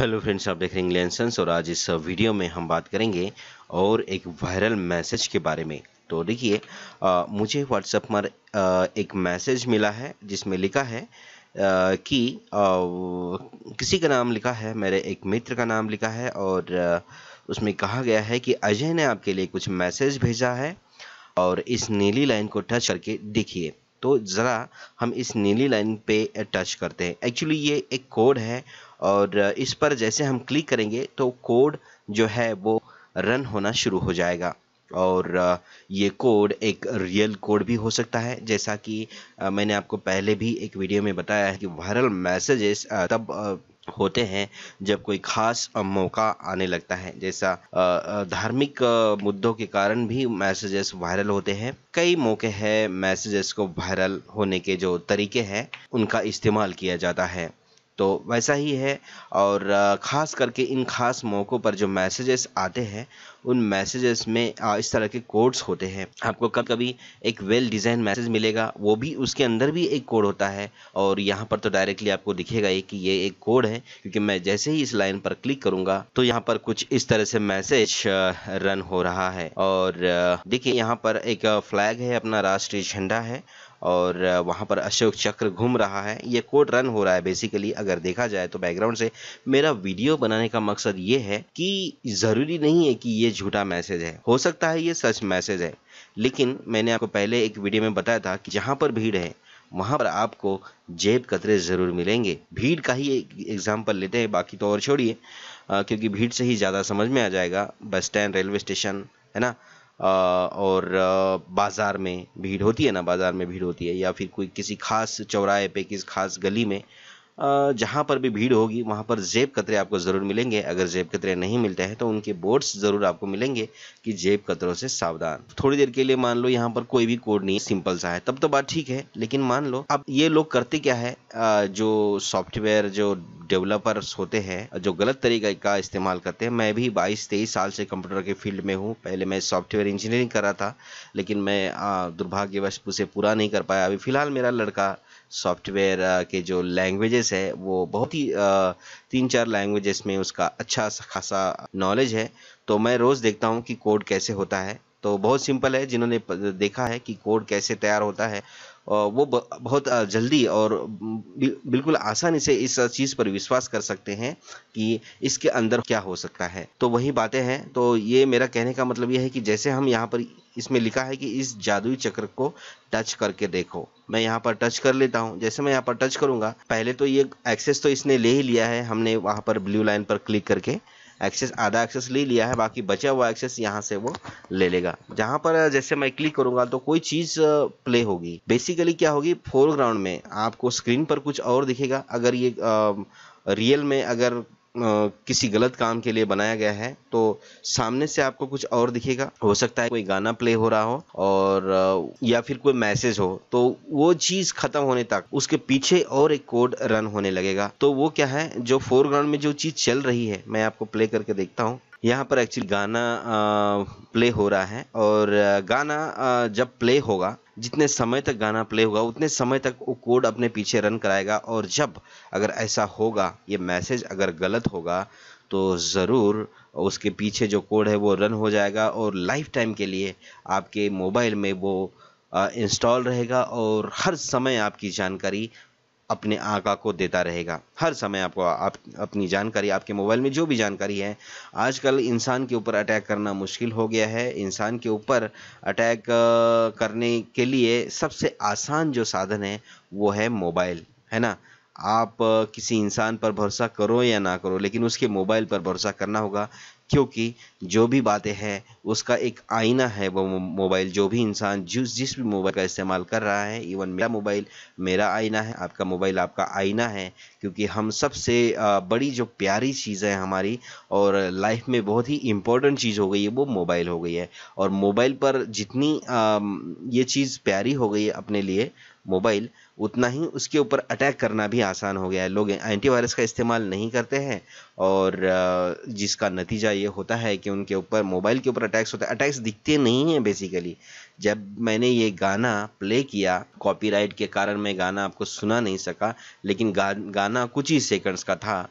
Hello friends, आप देख रहे हैं इंग्लिश और आज इस वीडियो में हम बात करेंगे और एक वायरल मैसेज के बारे में। तो देखिए, मुझे व्हाट्सएप पर एक मैसेज मिला है जिसमें लिखा है कि किसी का नाम लिखा है, मेरे एक मित्र का नाम लिखा है और उसमें कहा गया है कि अजय ने आपके लिए कुछ मैसेज भेजा है और इस नीली लाइन को टच करके देखिए। तो ज़रा हम इस नीली लाइन पे टच करते हैं। एक्चुअली ये एक कोड है और इस पर जैसे हम क्लिक करेंगे तो कोड जो है वो रन होना शुरू हो जाएगा। और ये कोड एक रियल कोड भी हो सकता है, जैसा कि मैंने आपको पहले भी एक वीडियो में बताया है कि वायरल मैसेजेस तब होते हैं जब कोई खास मौका आने लगता है। जैसा धार्मिक मुद्दों के कारण भी मैसेजेस वायरल होते हैं। कई मौके हैं मैसेजेस को वायरल होने के जो तरीके हैं उनका इस्तेमाल किया जाता है, तो वैसा ही है। और ख़ास करके इन खास मौक़ों पर जो मैसेजेस आते हैं उन मैसेजेस में इस तरह के कोड्स होते हैं। आपको कभी कभी एक वेल डिज़ाइन मैसेज मिलेगा, वो भी उसके अंदर भी एक कोड होता है और यहाँ पर तो डायरेक्टली आपको दिखेगा ही कि ये एक कोड है, क्योंकि मैं जैसे ही इस लाइन पर क्लिक करूँगा तो यहाँ पर कुछ इस तरह से मैसेज रन हो रहा है। और देखिए, यहाँ पर एक फ्लैग है, अपना राष्ट्रीय झंडा है और वहाँ पर अशोक चक्र घूम रहा है। ये कोड रन हो रहा है बेसिकली, अगर देखा जाए तो बैकग्राउंड से। मेरा वीडियो बनाने का मकसद ये है कि ज़रूरी नहीं है कि ये झूठा मैसेज है, हो सकता है ये सच मैसेज है। लेकिन मैंने आपको पहले एक वीडियो में बताया था कि जहाँ पर भीड़ है वहाँ पर आपको जेब कतरे ज़रूर मिलेंगे। भीड़ का ही एक एग्जाम्पल लेते हैं, बाकी तो और छोड़िए, क्योंकि भीड़ से ही ज़्यादा समझ में आ जाएगा। बस स्टैंड, रेलवे स्टेशन, है ना, और बाज़ार में भीड़ होती है ना, बाज़ार में भीड़ होती है, या फिर कोई किसी खास चौराहे पे, किसी खास गली में, जहाँ पर भी भीड़ होगी वहाँ पर जेब कतरे आपको ज़रूर मिलेंगे। अगर जेब कतरे नहीं मिलते हैं तो उनके बोर्ड्स ज़रूर आपको मिलेंगे कि जेब कतरों से सावधान। थोड़ी देर के लिए मान लो यहाँ पर कोई भी कोड नहीं, सिंपल सा है, तब तो बात ठीक है। लेकिन मान लो अब ये लोग करते क्या है, जो सॉफ्टवेयर जो डेवलपर्स होते हैं जो गलत तरीके का इस्तेमाल करते हैं। मैं भी 22-23 साल से कंप्यूटर के फील्ड में हूँ। पहले मैं सॉफ्टवेयर इंजीनियरिंग कर रहा था, लेकिन मैं दुर्भाग्यवश उसे पूरा नहीं कर पाया। अभी फ़िलहाल मेरा लड़का सॉफ्टवेयर के जो लैंग्वेजेस है वो बहुत ही 3-4 लैंग्वेजेस में उसका अच्छा खासा नॉलेज है। तो मैं रोज़ देखता हूँ कि कोड कैसे होता है। तो बहुत सिंपल है, जिन्होंने देखा है कि कोड कैसे तैयार होता है वो बहुत जल्दी और बिल्कुल आसानी से इस चीज़ पर विश्वास कर सकते हैं कि इसके अंदर क्या हो सकता है। तो वही बातें हैं। तो ये मेरा कहने का मतलब ये है कि जैसे हम यहाँ पर इसमें लिखा है कि इस जादुई चक्र को टच करके देखो, मैं यहाँ पर टच कर लेता हूँ। जैसे मैं यहाँ पर टच करूँगा, पहले तो ये एक्सेस तो इसने ले ही लिया है, हमने वहाँ पर ब्लू लाइन पर क्लिक करके एक्सेस, आधा एक्सेस ले लिया है, बाकी बचा हुआ एक्सेस यहाँ से वो ले लेगा। जहाँ पर जैसे मैं क्लिक करूँगा तो कोई चीज़ प्ले होगी। बेसिकली क्या होगी, फोरग्राउंड में आपको स्क्रीन पर कुछ और दिखेगा। अगर ये रियल में अगर किसी गलत काम के लिए बनाया गया है तो सामने से आपको कुछ और दिखेगा। हो सकता है कोई गाना प्ले हो रहा हो और या फिर कोई मैसेज हो, तो वो चीज़ ख़त्म होने तक उसके पीछे और एक कोड रन होने लगेगा। तो वो क्या है, जो फोरग्राउंड में जो चीज़ चल रही है, मैं आपको प्ले करके देखता हूँ। यहाँ पर एक्चुअली गाना प्ले हो रहा है और गाना जब प्ले होगा, जितने समय तक गाना प्ले होगा उतने समय तक वो कोड अपने पीछे रन कराएगा। और जब अगर ऐसा होगा, ये मैसेज अगर गलत होगा, तो ज़रूर उसके पीछे जो कोड है वो रन हो जाएगा और लाइफ टाइम के लिए आपके मोबाइल में वो इंस्टॉल रहेगा और हर समय आपकी जानकारी अपने आका को देता रहेगा। हर समय आपको अपनी जानकारी, आपके मोबाइल में जो भी जानकारी है, आजकल इंसान के ऊपर अटैक करना मुश्किल हो गया है। इंसान के ऊपर अटैक करने के लिए सबसे आसान जो साधन है वो है मोबाइल, है ना। आप किसी इंसान पर भरोसा करो या ना करो, लेकिन उसके मोबाइल पर भरोसा करना होगा, क्योंकि जो भी बातें हैं उसका एक आईना है वो मोबाइल। जो भी इंसान जिस भी मोबाइल का इस्तेमाल कर रहा है, इवन मेरा मोबाइल मेरा आईना है, आपका मोबाइल आपका आईना है, क्योंकि हम सबसे बड़ी जो प्यारी चीज़ है हमारी और लाइफ में बहुत ही इम्पोर्टेंट चीज़ हो गई है वो मोबाइल हो गई है। और मोबाइल पर जितनी ये चीज़ प्यारी हो गई है अपने लिए मोबाइल, उतना ही उसके ऊपर अटैक करना भी आसान हो गया है। लोग एंटीवायरस का इस्तेमाल नहीं करते हैं और जिसका नतीजा ये होता है कि उनके ऊपर, मोबाइल के ऊपर अटैक्स होता है। अटैक्स दिखते नहीं हैं बेसिकली। जब मैंने ये गाना प्ले किया, कॉपीराइट के कारण मैं गाना आपको सुना नहीं सका, लेकिन गाना कुछ ही सेकंड्स का था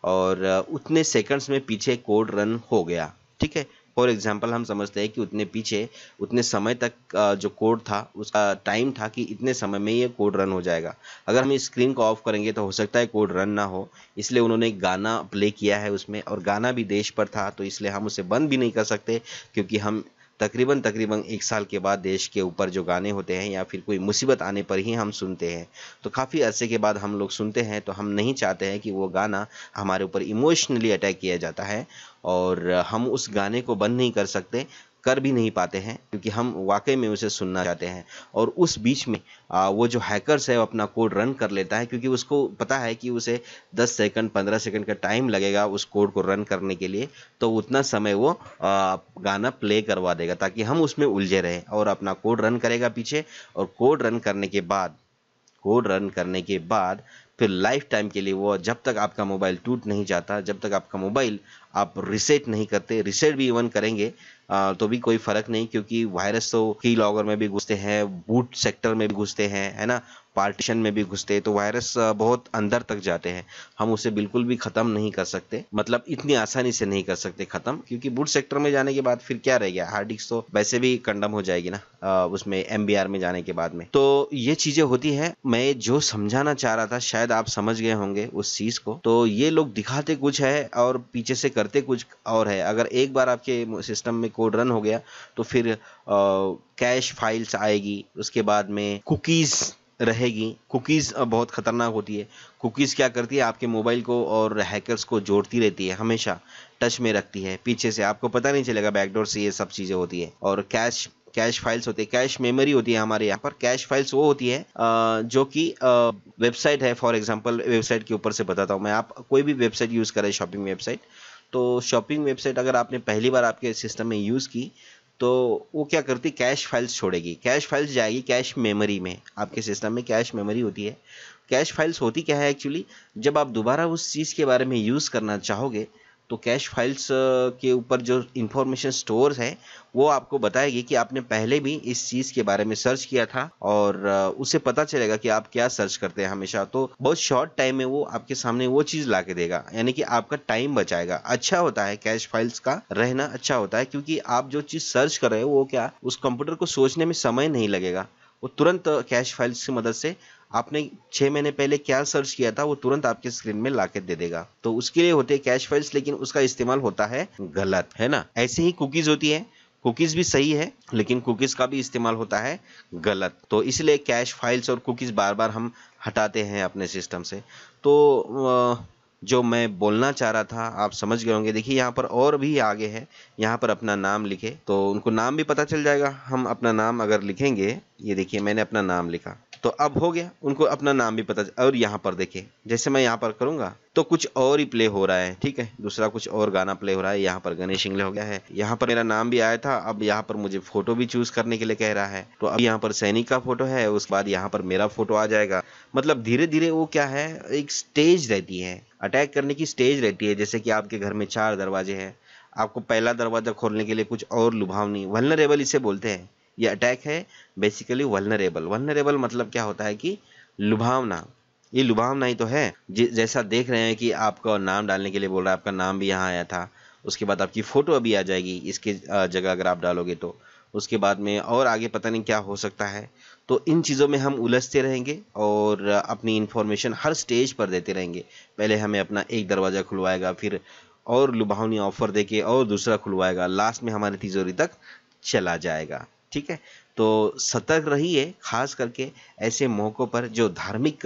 और उतने सेकंड्स में पीछे कोड रन हो गया। ठीक है, फॉर एग्जाम्पल हम समझते हैं कि उतने पीछे उतने समय तक जो कोड था उसका टाइम था कि इतने समय में ये कोड रन हो जाएगा। अगर हम इस स्क्रीन को ऑफ करेंगे तो हो सकता है कोड रन ना हो, इसलिए उन्होंने एक गाना प्ले किया है उसमें, और गाना भी देश पर था तो इसलिए हम उसे बंद भी नहीं कर सकते, क्योंकि हम तकरीबन 1 साल के बाद देश के ऊपर जो गाने होते हैं या फिर कोई मुसीबत आने पर ही हम सुनते हैं। तो काफ़ी अरसे के बाद हम लोग सुनते हैं, तो हम नहीं चाहते हैं कि वो गाना हमारे ऊपर इमोशनली अटैक किया जाता है, और हम उस गाने को बंद नहीं कर सकते, कर भी नहीं पाते हैं, क्योंकि हम वाकई में उसे सुनना चाहते हैं। और उस बीच में वो जो हैकर्स है वो अपना कोड रन कर लेता है, क्योंकि उसको पता है कि उसे 10 सेकंड 15 सेकंड का टाइम लगेगा उस कोड को रन करने के लिए, तो उतना समय वो गाना प्ले करवा देगा ताकि हम उसमें उलझे रहें, और अपना कोड रन करेगा पीछे। और कोड रन करने के बाद फिर लाइफ टाइम के लिए वो, जब तक आपका मोबाइल टूट नहीं जाता, जब तक आपका मोबाइल आप रीसेट नहीं करते, रीसेट भी इवन करेंगे तो भी कोई फ़र्क नहीं, क्योंकि वायरस तो की लॉगर में भी घुसते हैं, बूट सेक्टर में भी घुसते हैं, है ना, पार्टीशन में भी घुसते हैं, तो वायरस बहुत अंदर तक जाते हैं। हम उसे बिल्कुल भी ख़त्म नहीं कर सकते, मतलब इतनी आसानी से नहीं कर सकते ख़त्म, क्योंकि बूट सेक्टर में जाने के बाद फिर क्या रह गया, हार्ड डिस्क तो वैसे भी कंडम हो जाएगी ना उसमें MBR में जाने के बाद में। तो ये चीज़ें होती हैं। मैं जो समझाना चाह रहा था शायद आप समझ गए होंगे उस चीज़ को। तो ये लोग दिखाते कुछ है और पीछे से करते कुछ और है। अगर एक बार आपके सिस्टम में कोड रन हो गया तो फिर कैश फाइल्स आएगी, उसके बाद में कुकीज़ रहेगी। कुकीज़ बहुत ख़तरनाक होती है। कुकीज़ क्या करती है, आपके मोबाइल को और हैकर्स को जोड़ती रहती है, हमेशा टच में रखती है पीछे से, आपको पता नहीं चलेगा बैकडोर से ये सब चीज़ें होती है। और कैश फाइल्स होती है, कैश मेमोरी होती है हमारे यहाँ पर। कैश फाइल्स वो होती है जो कि वेबसाइट है, फॉर एग्जांपल वेबसाइट के ऊपर से बताता हूँ मैं। आप कोई भी वेबसाइट यूज़ करें, शॉपिंग वेबसाइट, तो शॉपिंग वेबसाइट अगर आपने पहली बार आपके सिस्टम में यूज़ की तो वो क्या करती, कैश फाइल्स छोड़ेगी। कैश फाइल्स जाएगी कैश मेमोरी में। आपके सिस्टम में कैश मेमोरी होती है। कैश फाइल्स होती क्या है एक्चुअली, जब आप दोबारा उस चीज़ के बारे में यूज़ करना चाहोगे तो कैश फाइल्स के ऊपर जो इंफॉर्मेशन स्टोर्स है वो आपको बताएगी कि आपने पहले भी इस चीज़ के बारे में सर्च किया था, और उसे पता चलेगा कि आप क्या सर्च करते हैं हमेशा। तो बहुत शॉर्ट टाइम में वो आपके सामने वो चीज़ ला के देगा, यानी कि आपका टाइम बचाएगा। अच्छा होता है कैश फाइल्स का रहना, अच्छा होता है, क्योंकि आप जो चीज़ सर्च कर रहे हो वो क्या, उस कंप्यूटर को सोचने में समय नहीं लगेगा। वो तुरंत कैश फाइल्स की मदद से आपने 6 महीने पहले क्या सर्च किया था वो तुरंत आपके स्क्रीन में लाके दे देगा। तो उसके लिए होते हैं कैश फाइल्स, लेकिन उसका इस्तेमाल होता है गलत, है ना। ऐसे ही कुकीज़ होती है, कुकीज़ भी सही है लेकिन कुकीज़ का भी इस्तेमाल होता है गलत। तो इसलिए कैश फाइल्स और कुकीज़ बार बार हम हटाते हैं अपने सिस्टम से। तो जो मैं बोलना चाह रहा था आप समझ गए होंगे। देखिए यहाँ पर और भी आगे है, यहाँ पर अपना नाम लिखे तो उनको नाम भी पता चल जाएगा। हम अपना नाम अगर लिखेंगे, ये देखिए मैंने अपना नाम लिखा, तो अब हो गया, उनको अपना नाम भी पता। और यहाँ पर देखिए जैसे मैं यहाँ पर करूँगा तो कुछ और ही प्ले हो रहा है, ठीक है, दूसरा कुछ और गाना प्ले हो रहा है। यहाँ पर गणेश इंगले हो गया है, यहाँ पर मेरा नाम भी आया था। अब यहाँ पर मुझे फोटो भी चूज करने के लिए कह रहा है, तो अब यहाँ पर सैनिक का फोटो है, उसके बाद यहाँ पर मेरा फोटो आ जाएगा। मतलब धीरे धीरे वो क्या है, एक स्टेज रहती है, अटैक करने की स्टेज रहती है। जैसे कि आपके घर में 4 दरवाजे हैं, आपको पहला दरवाजा खोलने के लिए कुछ और लुभावनी, वल्नरेबल इसे बोलते हैं। ये अटैक है बेसिकली वल्नरेबल। वल्नरेबल मतलब क्या होता है कि लुभावना। ये लुभावना ही तो है। जैसा देख रहे हैं कि आपका नाम डालने के लिए बोल रहा है, आपका नाम भी यहाँ आया था, उसके बाद आपकी फ़ोटो अभी आ जाएगी इसके जगह अगर आप डालोगे तो। उसके बाद में और आगे पता नहीं क्या हो सकता है। तो इन चीज़ों में हम उलझते रहेंगे और अपनी इन्फॉर्मेशन हर स्टेज पर देते रहेंगे। पहले हमें अपना एक दरवाज़ा खुलवाएगा, फिर और लुभावनी ऑफर देके और दूसरा खुलवाएगा, लास्ट में हमारी तिजोरी तक चला जाएगा। ठीक है, तो सतर्क रहिए, खास करके ऐसे मौक़ों पर जो धार्मिक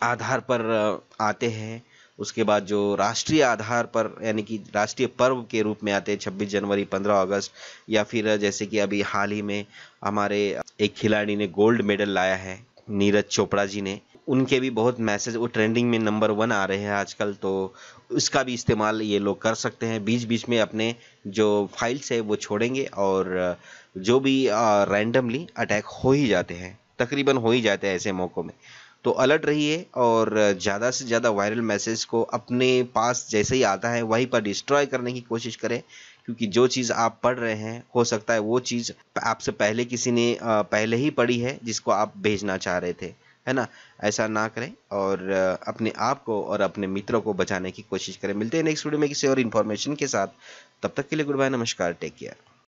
आधार पर आते हैं, उसके बाद जो राष्ट्रीय आधार पर यानी कि राष्ट्रीय पर्व के रूप में आते हैं, 26 जनवरी, 15 अगस्त, या फिर जैसे कि अभी हाल ही में हमारे एक खिलाड़ी ने गोल्ड मेडल लाया है, नीरज चोपड़ा जी ने। उनके भी बहुत मैसेज, वो ट्रेंडिंग में नंबर 1 आ रहे हैं आजकल, तो उसका भी इस्तेमाल ये लोग कर सकते हैं। बीच बीच में अपने जो फाइल्स है वो छोड़ेंगे, और जो भी रैंडमली अटैक हो ही जाते हैं, तकरीबन हो ही जाते हैं ऐसे मौक़ों में। तो अलर्ट रहिए और ज़्यादा से ज़्यादा वायरल मैसेज को अपने पास जैसे ही आता है वहीं पर डिस्ट्रॉय करने की कोशिश करें, क्योंकि जो चीज़ आप पढ़ रहे हैं हो सकता है वो चीज़ आपसे पहले किसी ने पहले ही पढ़ी है जिसको आप भेजना चाह रहे थे। है ना। ऐसा ना करें और अपने आप को और अपने मित्रों को बचाने की कोशिश करें। मिलते हैं नेक्स्ट वीडियो में किसी और इन्फॉर्मेशन के साथ। तब तक के लिए गुड बाय, नमस्कार, टेक केयर।